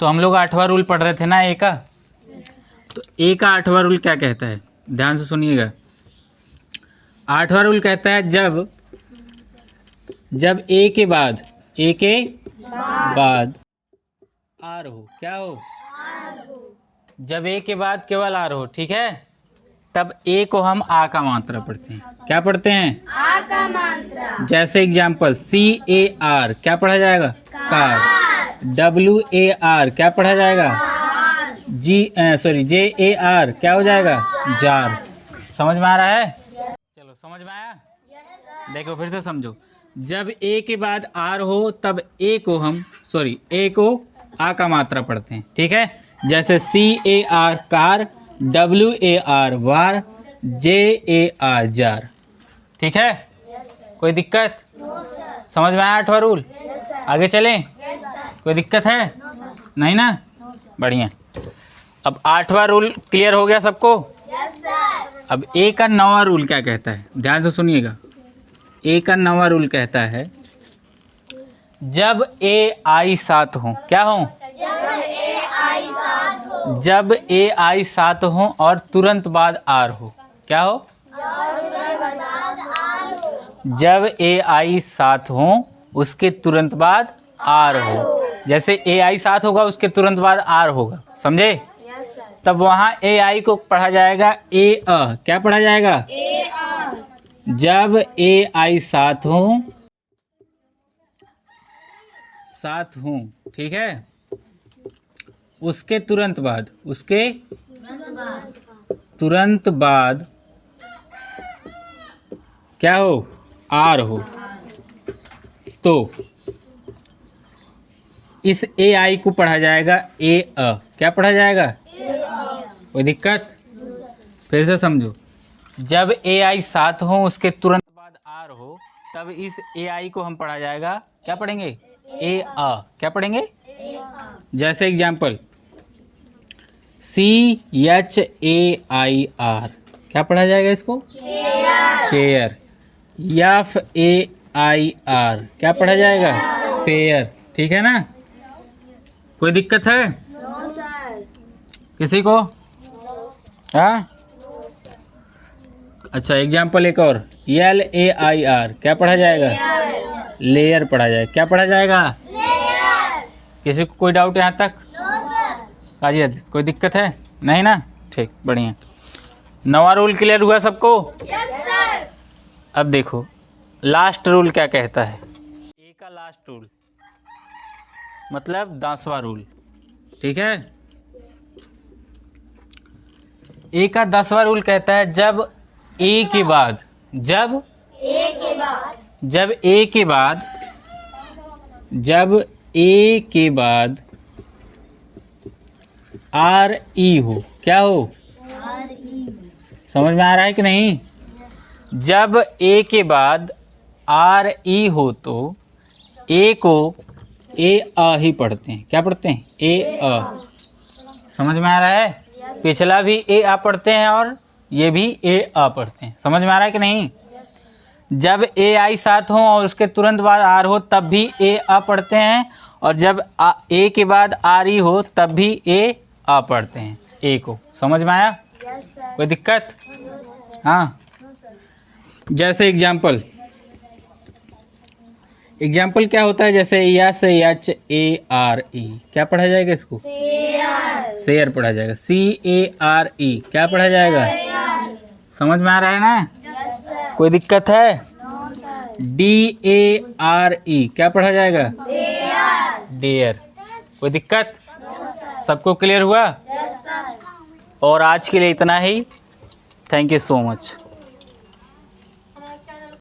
तो हम लोग 8वां रूल पढ़ रहे थे ना ए का। तो ए का 8वां रूल क्या कहता है, ध्यान से सुनिएगा। 8वां रूल कहता है जब ए के बाद आर हो, क्या हो, जब ए के बाद केवल आर हो, ठीक है, तब ए को हम आ का मात्रा पढ़ते हैं। क्या पढ़ते हैं? आ का मात्रा। जैसे एग्जाम्पल CAR क्या पढ़ा जाएगा? कार। WAR क्या पढ़ा जाएगा? JAR क्या हो जाएगा? जार। समझ में आ रहा है? चलो समझ में आया? देखो फिर से समझो। जब ए के बाद आर हो तब ए को आ का मात्रा पढ़ते हैं, ठीक है। जैसे CAR कार, WAR वार, JAR जार, ठीक है। कोई दिक्कत? समझ में आया 8वां रूल? आगे चलें? कोई दिक्कत है? नहीं ना? बढ़िया। अब 8वां रूल क्लियर हो गया सबको? अब ए का 9वां रूल क्या कहता है, ध्यान से सुनिएगा। ए का 9वां रूल कहता है जब AI साथ हो, क्या हो? जब AI साथ हो और तुरंत बाद आर हो, क्या हो? जब AI साथ हो उसके तुरंत बाद आर हो। जैसे AI साथ होगा उसके तुरंत बाद आर होगा, समझे? तब वहाँ AI को पढ़ा जाएगा क्या पढ़ा जाएगा? जब AI साथ हो, ठीक है, उसके तुरंत बाद क्या हो? आर हो। तो इस AI को पढ़ा जाएगा क्या पढ़ा जाएगा? कोई दिक्कत? फिर से समझो। जब AI साथ हो उसके तुरंत बाद आर हो तब इस AI को हम पढ़ा जाएगा, क्या पढ़ेंगे? क्या पढ़ेंगे? जैसे एग्जाम्पल CHAIR क्या पढ़ा जाएगा इसको? चेयर। FAIR क्या पढ़ा जाएगा? फेयर, ठीक है ना? कोई दिक्कत है किसी को? हाँ, अच्छा एग्जाम्पल एक और LAIR क्या पढ़ा जाएगा? लेयर पढ़ा जाएगा। क्या पढ़ा जाएगा? किसी को कोई डाउट यहाँ तक? काजी आदित्य, कोई दिक्कत है? नहीं ना? ठीक, बढ़िया। 9वां रूल क्लियर हुआ सबको? अब देखो लास्ट रूल क्या कहता है। ए का लास्ट रूल मतलब 10वां रूल, ठीक है। ए का 10वां रूल कहता है जब ए के बाद RE हो, क्या हो? समझ में आ रहा है कि नहीं? जब ए के बाद RE हो तो ए को ही पढ़ते हैं। क्या पढ़ते हैं? समझ में आ रहा है? पिछला भी पढ़ते हैं और ये भी पढ़ते हैं। समझ में आ रहा है कि नहीं? जब AI साथ हो और उसके तुरंत बाद आर हो तब भी पढ़ते हैं, और जब ए के बाद RE हो तब भी पढ़ते हैं ए को। समझ में आया? कोई दिक्कत? हाँ, जैसे एग्जाम्पल क्या होता है? जैसे SHARE क्या पढ़ा जाएगा इसको? शेयर पढ़ा जाएगा। CARE क्या पढ़ा जाएगा? समझ में आ रहा है ना? कोई दिक्कत है? DARE क्या पढ़ा जाएगा? डेयर। कोई दिक्कत? सबको क्लियर हुआ? और आज के लिए इतना ही। Thank you so much.